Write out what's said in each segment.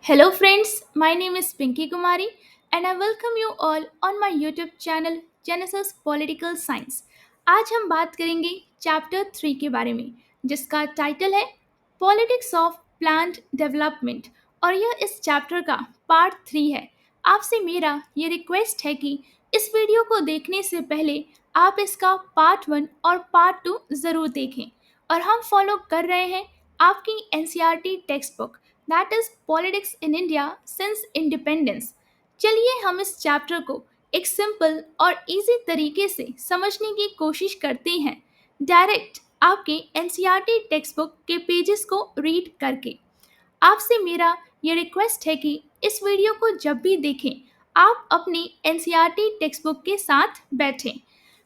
Hello friends, my name is Pinky Kumari and I welcome you all on my YouTube channel Genesis Political Science. आज हम बात करेंगे chapter 3 के बारे में जिसका टाइटल है पॉलिटिक्स ऑफ प्लान्ड डेवलपमेंट और यह इस चैप्टर का पार्ट 3 है। आपसे मेरा ये रिक्वेस्ट है कि इस वीडियो को देखने से पहले आप इसका पार्ट 1 और पार्ट 2 ज़रूर देखें और हम फॉलो कर रहे हैं आपकी NCERT text book that is politics in India since independence. चलिए हम इस चैप्टर को एक सिंपल और इजी तरीके से समझने की कोशिश करते हैं डायरेक्ट आपके एनसीईआरटी टेक्स्ट बुक के पेजेस को रीड करके। आपसे मेरा ये रिक्वेस्ट है कि इस वीडियो को जब भी देखें आप अपनी एनसीईआरटी टेक्स्ट बुक के साथ बैठें।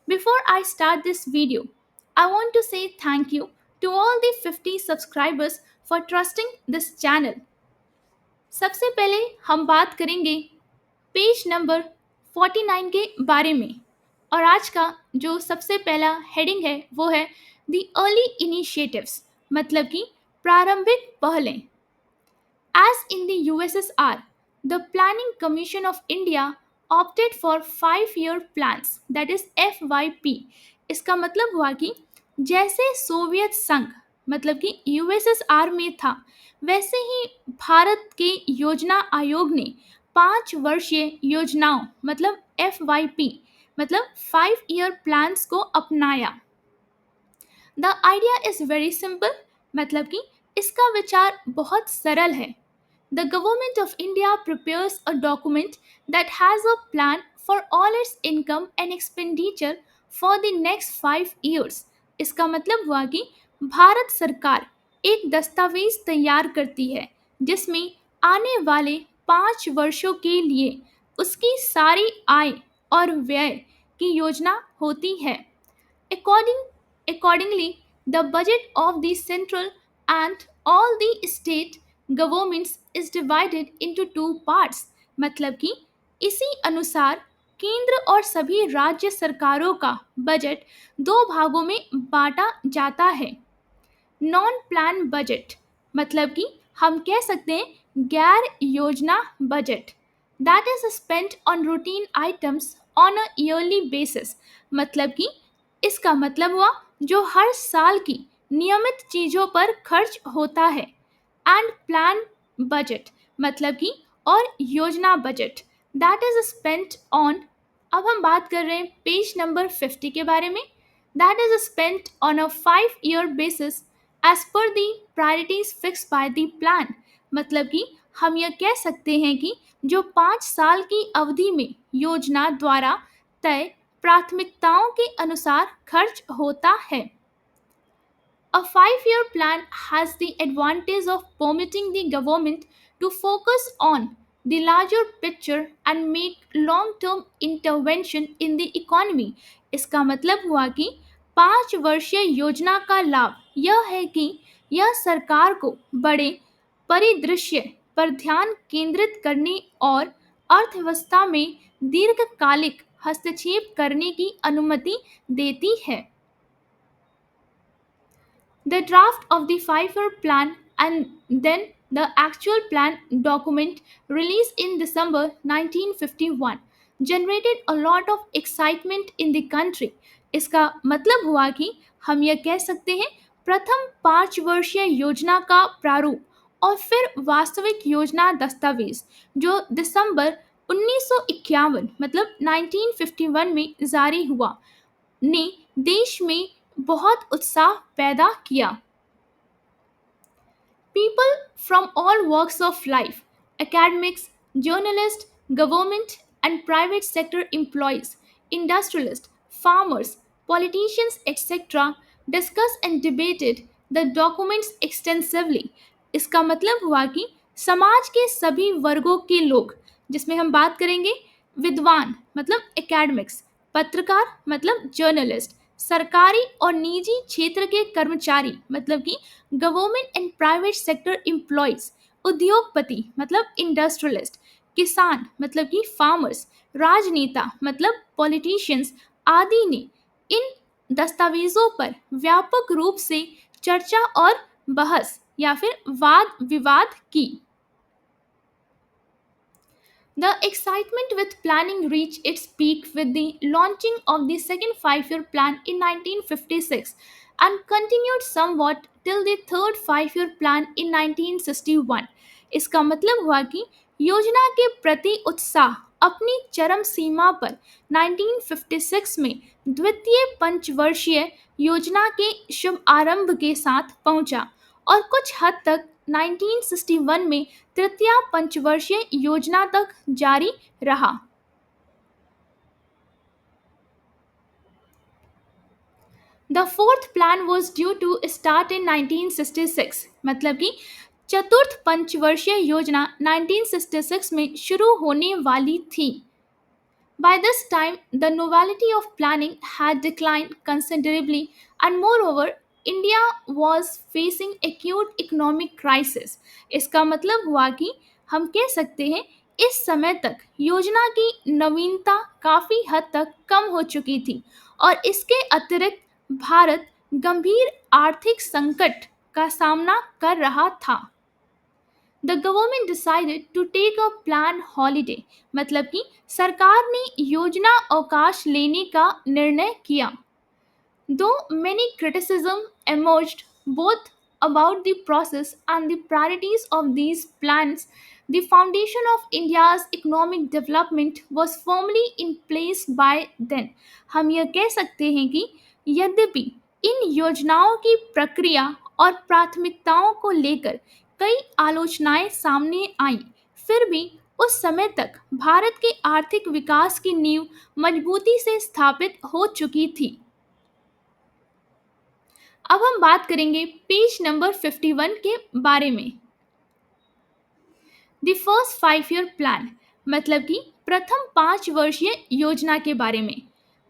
Before I start this video, I want to say thank you to all the 50 subscribers for trusting this channel. सबसे पहले हम बात करेंगे पेज नंबर 49 के बारे में और आज का जो सबसे पहला हेडिंग है वो है द अर्ली इनिशिएटिव्स मतलब कि प्रारंभिक पहलें। As in the USSR, the Planning Commission of India opted for 5-year plans, that is FYP. इसका मतलब हुआ कि जैसे सोवियत संघ मतलब कि यूएसएसआर में था वैसे ही भारत के योजना आयोग ने 5 वर्षीय योजनाओं मतलब FYP मतलब 5-year प्लान्स को अपनाया। The idea is very simple मतलब कि इसका विचार बहुत सरल है। The Government of India prepares a document that has a plan for all its income and expenditure for the next 5 years. इसका मतलब हुआ कि भारत सरकार एक दस्तावेज तैयार करती है जिसमें आने वाले 5 वर्षों के लिए उसकी सारी आय और व्यय की योजना होती है। Accordingly, the budget of the central and all the state governments is divided into two parts. मतलब कि इसी अनुसार केंद्र और सभी राज्य सरकारों का बजट 2 भागों में बांटा जाता है। नॉन प्लान बजट मतलब कि हम कह सकते हैं गैर योजना budget that is spent on routine items on a yearly basis मतलब कि इसका मतलब हुआ जो हर साल की नियमित चीज़ों पर खर्च होता है। एंड प्लान बजट मतलब कि और योजना budget that is spent on. अब हम बात कर रहे हैं पेज नंबर 50 के बारे में। That is spent on a 5-year basis as per the priorities fix by the plan मतलब कि हम यह कह सकते हैं कि जो 5 साल की अवधि में योजना द्वारा तय प्राथमिकताओं के अनुसार खर्च होता है। A 5-year plan has the advantage of permitting the government to focus on the larger picture and make long-term intervention in the economy. इसका मतलब हुआ कि 5 वर्षीय योजना का लाभ यह है कि यह सरकार को बड़े परिदृश्य पर ध्यान केंद्रित करने और अर्थव्यवस्था में दीर्घकालिक हस्तक्षेप करने की अनुमति देती है। The draft of the 5-year plan and then the actual plan document released in December 1951 generated a lot of excitement in the country. इसका मतलब हुआ कि हम यह कह सकते हैं प्रथम 5 वर्षीय योजना का प्रारूप और फिर वास्तविक योजना दस्तावेज जो दिसंबर 1951 मतलब 1951 में जारी हुआ ने देश में बहुत उत्साह पैदा किया। People from all walks of life, academics, journalists, government and private sector employees, industrialists, farmers, politicians, etc., discussed and debated the documents extensively. इसका मतलब हुआ कि समाज के सभी वर्गों के लोग जिसमें हम बात करेंगे विद्वान मतलब एकेडमिक्स, पत्रकार मतलब जर्नलिस्ट, सरकारी और निजी क्षेत्र के कर्मचारी मतलब कि government and private sector employees, उद्योगपति मतलब इंडस्ट्रियलिस्ट, किसान मतलब कि फार्मर्स, राजनेता मतलब पॉलिटिशियंस आदि ने इन दस्तावेजों पर व्यापक रूप से चर्चा और बहस या फिर वाद विवाद की। The excitement with planning reached its peak with the launching of the second 5 year plan in 1956 and continued somewhat till the third 5 year plan in 1961. इसका मतलब हुआ कि योजना के प्रति उत्साह अपनी चरम सीमा पर 1956 में द्वितीय पंचवर्षीय योजना के शुभ आरंभ के साथ पहुंचा और कुछ हद तक 1961 में तृतीय पंचवर्षीय योजना तक जारी रहा। The fourth plan was due to start in 1966, मतलब कि चतुर्थ पंचवर्षीय योजना 1966 में शुरू होने वाली थी। By this time, the novelty of planning had declined considerably, and moreover, India was facing acute economic crisis. इसका मतलब हुआ कि हम कह सकते हैं इस समय तक योजना की नवीनता काफ़ी हद तक कम हो चुकी थी और इसके अतिरिक्त भारत गंभीर आर्थिक संकट का सामना कर रहा था। The government decided to take a plan holiday, मतलब कि सरकार ने योजना अवकाश लेने का निर्णय किया। Though many criticism emerged both about the process and the priorities of these plans, the foundation of India's economic development was firmly in place by then. हम यह कह सकते हैं कि यद्यपि इन योजनाओं की प्रक्रिया और प्राथमिकताओं को लेकर कई आलोचनाएं सामने आईं, फिर भी उस समय तक भारत के आर्थिक विकास की नींव मजबूती से स्थापित हो चुकी थी। अब हम बात करेंगे पेज नंबर 51 के बारे में। द फर्स्ट 5 year प्लान, मतलब कि प्रथम 5 वर्षीय योजना के बारे में।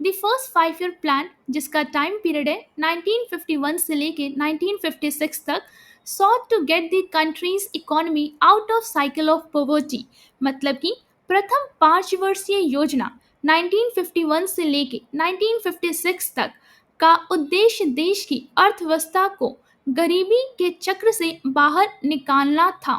द फर्स्ट 5 year प्लान, जिसका टाइम पीरियड है 1951 से लेके 1956 तक, sought to get the country's economy out of cycle of poverty, मतलब कि प्रथम 5 वर्षीय योजना 1951 से लेके 1956 तक का उद्देश्य देश की अर्थव्यवस्था को गरीबी के चक्र से बाहर निकालना था।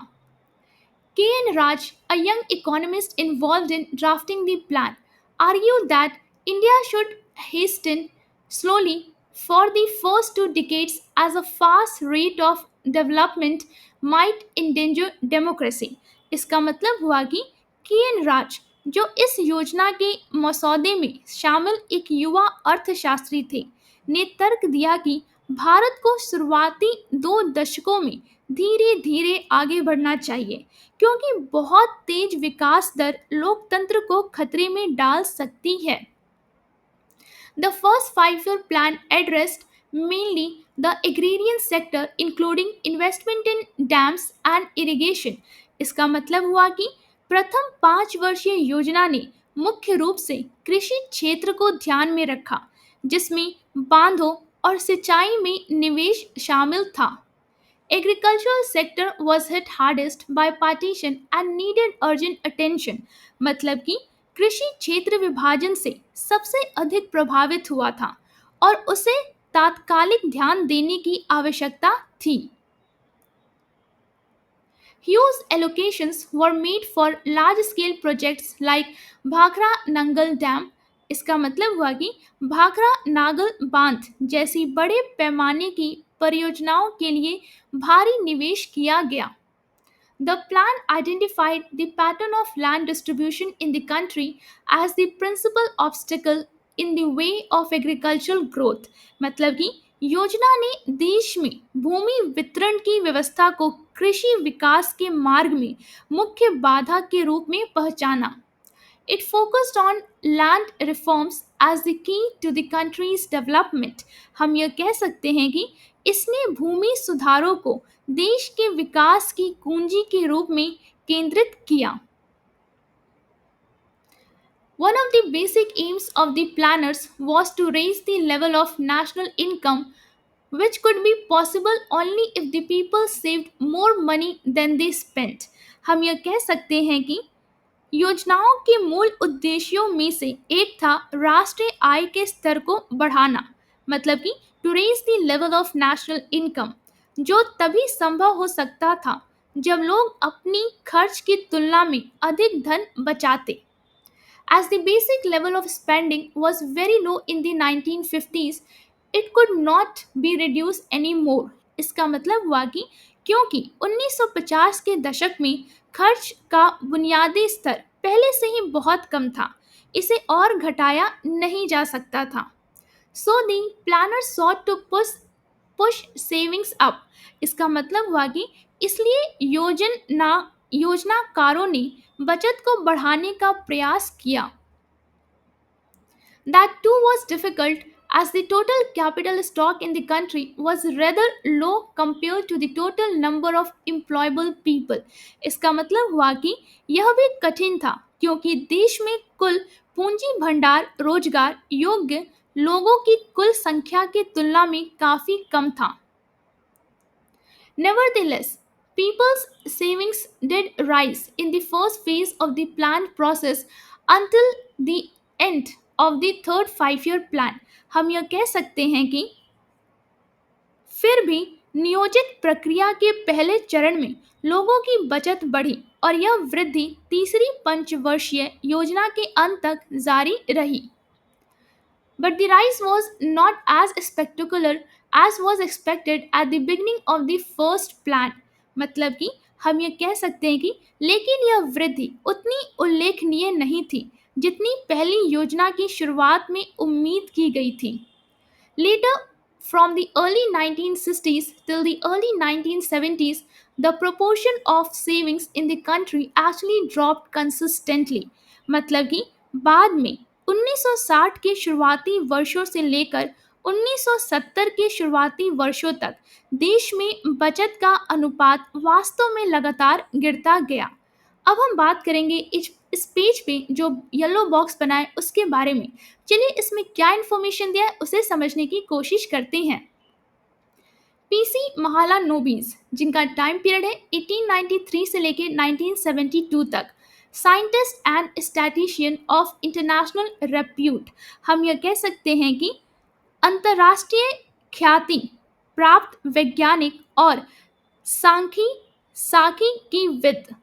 K.N. Raj, a young economist involved in drafting the plan, argued that India should hasten slowly for the first 2 decades as a fast rate of development might endanger democracy. इसका मतलब हुआ कि के.एन. राज, जो इस योजना के मसौदे में शामिल एक युवा अर्थशास्त्री थे, ने तर्क दिया कि भारत को शुरुआती 2 दशकों में धीरे धीरे आगे बढ़ना चाहिए क्योंकि बहुत तेज विकास दर लोकतंत्र को खतरे में डाल सकती है। The first 5 year plan addressed mainly the agrarian sector including investment in dams and irrigation. इसका मतलब हुआ कि प्रथम 5 वर्षीय योजना ने मुख्य रूप से कृषि क्षेत्र को ध्यान में रखा, जिसमें बांधों और सिंचाई में निवेश शामिल था। Agricultural sector was hit hardest by partition and needed urgent attention, मतलब कि कृषि क्षेत्र विभाजन से सबसे अधिक प्रभावित हुआ था और उसे तात्कालिक ध्यान देने की आवश्यकता थी। Huge allocations were made for large scale projects like Bhakra Nangal dam, इसका मतलब हुआ कि भाखरा नागल बांध जैसी बड़े पैमाने की परियोजनाओं के लिए भारी निवेश किया गया। The plan identified the pattern of land distribution in the country as the principal obstacle in the way of agricultural growth, मतलब कि योजना ने देश में भूमि वितरण की व्यवस्था को कृषि विकास के मार्ग में मुख्य बाधा के रूप में पहचाना। It focused on land reforms as the key to the country's development. हम यह कह सकते हैं कि इसने भूमि सुधारों को देश के विकास की कुंजी के रूप में केंद्रित किया। One of the basic aims of the planners was to raise the level of national income, which could be possible only if the people saved more money than they spent. हम यह कह सकते हैं कि योजनाओं के मूल उद्देश्यों में से एक था राष्ट्रीय आय के स्तर को बढ़ाना, मतलब कि to raise the level of national income, जो तभी संभव हो सकता था जब लोग अपनी खर्च की तुलना में अधिक धन बचाते। As the basic level of spending was very low in the 1950s, it could not be reduced anymore. इसका मतलब हुआ कि क्योंकि 1950 के दशक में खर्च का बुनियादी स्तर पहले से ही बहुत कम था, इसे और घटाया नहीं जा सकता था। So the planners sought to push savings up. इसका मतलब हुआ कि इसलिए योजनाकारों ने बचत को बढ़ाने का प्रयास किया। That too was difficult as the total capital stock in the country was rather low compared to the total number of employable people. इसका मतलब हुआ कि यह भी कठिन था क्योंकि देश में कुल पूंजी भंडार रोजगार योग्य लोगों की कुल संख्या की तुलना में काफी कम था। Nevertheless, people's savings did rise in the first phase of the planned process until the end of the third 5 year plan. हम यह कह सकते हैं कि फिर भी नियोजित प्रक्रिया के पहले चरण में लोगों की बचत बढ़ी और यह वृद्धि तीसरी पंचवर्षीय योजना के अंत तक जारी रही। But the rise was not as spectacular as was expected at the beginning of the first plan. मतलब कि हम ये कह सकते हैं कि लेकिन यह वृद्धि उतनी उल्लेखनीय नहीं थी जितनी पहली योजना की शुरुआत में उम्मीद की गई थी। Later, from the early 1960s till the early 1970s, the proportion of savings in the country actually dropped consistently. मतलब कि बाद में 1960 के शुरुआती वर्षों से लेकर 1970 के शुरुआती वर्षों तक देश में बचत का अनुपात वास्तव में लगातार गिरता गया। अब हम बात करेंगे इस पेज पे जो येलो बॉक्स बना है उसके बारे में। चलिए इसमें क्या इन्फॉर्मेशन दिया है उसे समझने की कोशिश करते हैं। पीसी महालानोबिस जिनका टाइम पीरियड है 1893 से लेकर 1972 तक, scientist and statistician of international repute. हम यह कह सकते हैं कि अंतर्राष्ट्रीय ख्याति प्राप्त वैज्ञानिक और सांख्यिकीविद,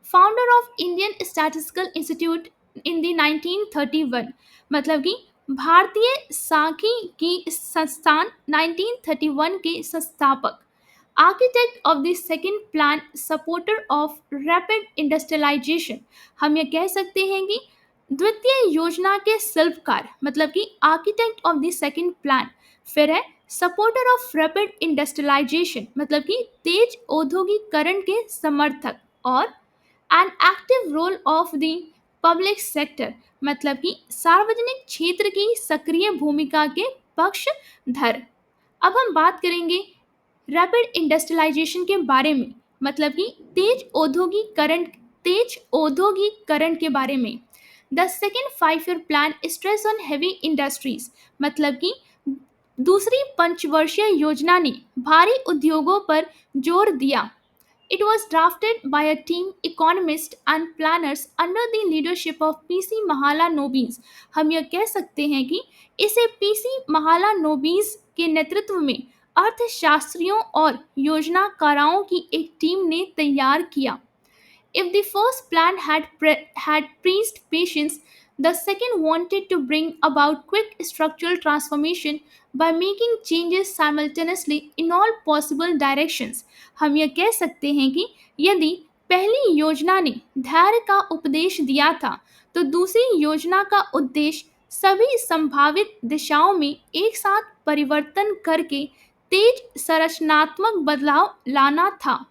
founder of Indian statistical institute in the 1931। मतलब कि भारतीय सांख्यिकी संस्थान 1931 के संस्थापक, architect of the second plan, supporter of rapid industrialisation. हम ये कह सकते हैं कि द्वितीय योजना के शिल्पकार, मतलब कि architect of the second plan. फिर है सपोर्टर ऑफ रैपिड इंडस्ट्रियलाइजेशन, मतलब कि तेज औद्योगिकरण के समर्थक, और an active role of the public sector, मतलब कि सार्वजनिक क्षेत्र की सक्रिय भूमिका के पक्षधर। अब हम बात करेंगे रैपिड इंडस्ट्रियलाइजेशन के बारे में, मतलब कि तेज औद्योगिकरण के बारे में। The second 5 year plan stress on heavy industries, मतलब कि दूसरी पंचवर्षीय योजना ने भारी उद्योगों पर जोर दिया। It was drafted by a team economists and planners under the leadership of PC Mahalanobis। हम यह कह सकते हैं कि इसे पीसी महालानोबिस के नेतृत्व में अर्थशास्त्रियों और योजनाकारों की एक टीम ने तैयार किया। If the first plan had preached patience, the second wanted to bring about quick structural transformation by making changes simultaneously in all possible directions। हम यह कह सकते हैं कि यदि पहली योजना ने धैर्य का उपदेश दिया था, तो दूसरी योजना का उद्देश्य सभी संभावित दिशाओं में एक साथ परिवर्तन करके तेज संरचनात्मक बदलाव लाना था।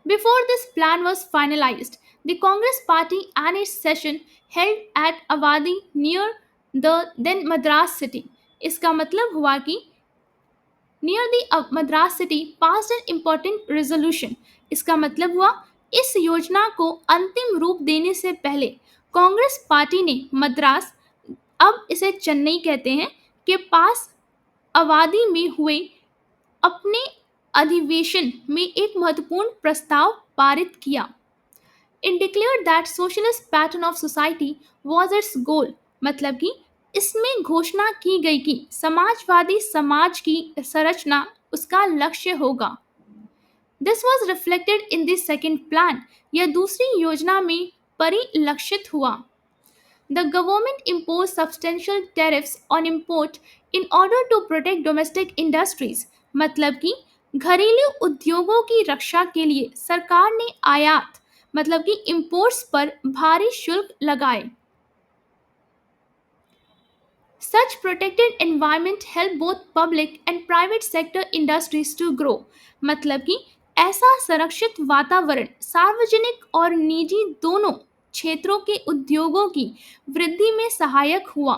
Before this plan was finalized, the Congress Party and its session held at Awadhi near the then Madras city। इसका मतलब हुआ कि near the Madras city passed an important resolution। इसका मतलब हुआ इस योजना को अंतिम रूप देने से पहले कांग्रेस पार्टी ने मद्रास, अब इसे चेन्नई कहते हैं, के पास अवादी में हुए अपने अधिवेशन में एक महत्वपूर्ण प्रस्ताव पारित किया। It declared that socialist pattern of society was its goal। मतलब कि इसमें घोषणा की गई कि समाजवादी समाज की संरचना उसका लक्ष्य होगा। This was reflected in the second plan. यह दूसरी योजना में परिलक्षित हुआ। The government imposed substantial tariffs on import in order to protect domestic industries। मतलब कि घरेलू उद्योगों की रक्षा के लिए सरकार ने आयात मतलब कि इंपोर्ट्स पर भारी शुल्क लगाए। Such protected environment help both public and private sector industries to grow। मतलब कि ऐसा संरक्षित वातावरण सार्वजनिक और निजी दोनों क्षेत्रों के उद्योगों की वृद्धि में सहायक हुआ।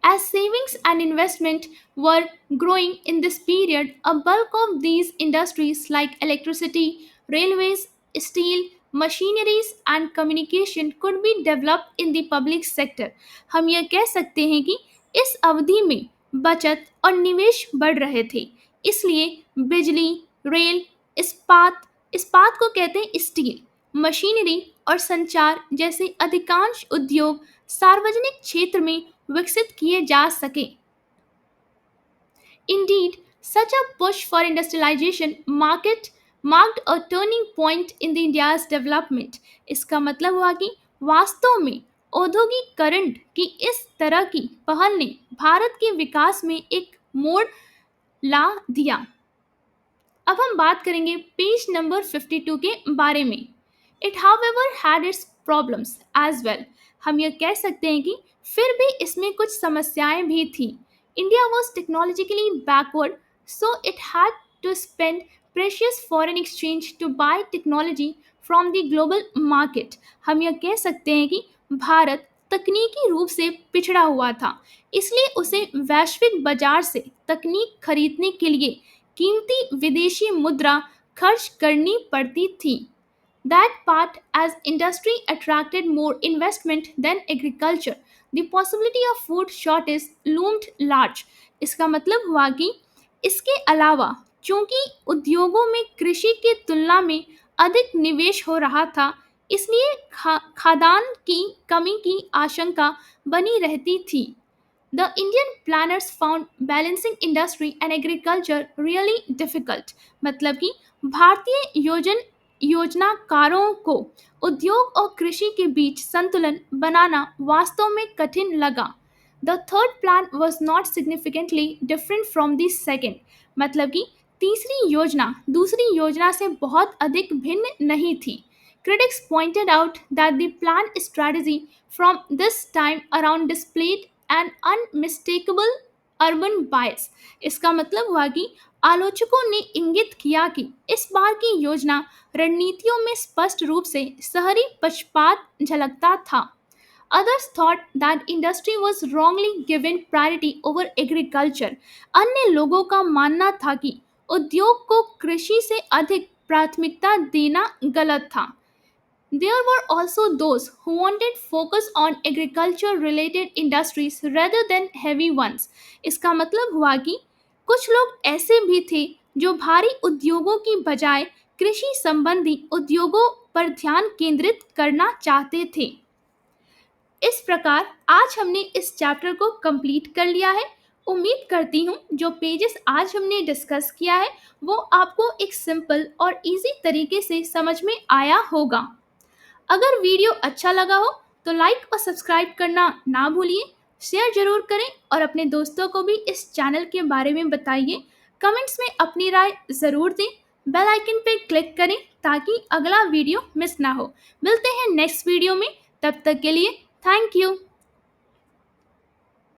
As savings and investment were growing in this period, a bulk of these industries like electricity, railways, steel, machineries and communication could be developed in the public sector। हम यह कह सकते हैं कि इस अवधि में बचत और निवेश बढ़ रहे थे, इसलिए बिजली, रेल, इस्पात, इस्पात को कहते हैं स्टील, मशीनरी और संचार जैसे अधिकांश उद्योग सार्वजनिक क्षेत्र में विकसित किए जा सके। Indeed, such a push for industrialization marked a turning point in the India's development। इसका मतलब हुआ कि वास्तव में औद्योगिकरण की इस तरह की पहल ने भारत के विकास में एक मोड़ ला दिया। अब हम बात करेंगे पेज नंबर 52 के बारे में। It however had its problems as well. हम यह कह सकते हैं कि फिर भी इसमें कुछ समस्याएं भी थी। India was technologically backward, so it had to spend precious foreign exchange to buy technology from the global market. हम यह कह सकते हैं कि भारत तकनीकी रूप से पिछड़ा हुआ था, इसलिए उसे वैश्विक बाजार से तकनीक खरीदने के लिए कीमती विदेशी मुद्रा खर्च करनी पड़ती थी। That part as industry attracted more investment than agriculture, the possibility of food shortage loomed large। इसका मतलब हुआ कि इसके अलावा चूंकि उद्योगों में कृषि की तुलना में अधिक निवेश हो रहा था, इसलिए खाद्यान्न की कमी की आशंका बनी रहती थी। The Indian planners found balancing industry and agriculture really difficult। मतलब कि भारतीय योजनाकारों को उद्योग और कृषि के बीच संतुलन बनाना वास्तव में कठिन लगा। The third plan was not significantly different from the second। मतलब कि तीसरी योजना दूसरी योजना से बहुत अधिक भिन्न नहीं थी। Critics pointed out that the planned strategy from this time around displayed an unmistakable urban bias। इसका मतलब हुआ कि आलोचकों ने इंगित किया कि इस बार की योजना रणनीतियों में स्पष्ट रूप से शहरी पक्षपात झलकता था। Others thought that industry was wrongly given priority over agriculture। अन्य लोगों का मानना था कि उद्योग को कृषि से अधिक प्राथमिकता देना गलत था। There were also those who wanted focus on agriculture related industries rather than heavy ones। इसका मतलब हुआ कि कुछ लोग ऐसे भी थे जो भारी उद्योगों की बजाय कृषि संबंधी उद्योगों पर ध्यान केंद्रित करना चाहते थे। इस प्रकार आज हमने इस चैप्टर को कंप्लीट कर लिया है। उम्मीद करती हूँ जो पेजेस आज हमने डिस्कस किया है वो आपको एक सिंपल और इजी तरीके से समझ में आया होगा। अगर वीडियो अच्छा लगा हो तो लाइक और सब्सक्राइब करना ना भूलिए, शेयर जरूर करें और अपने दोस्तों को भी इस चैनल के बारे में बताइए। कमेंट्स में अपनी राय ज़रूर दें। बेल आइकन पे क्लिक करें ताकि अगला वीडियो मिस ना हो। मिलते हैं नेक्स्ट वीडियो में, तब तक के लिए थैंक यू।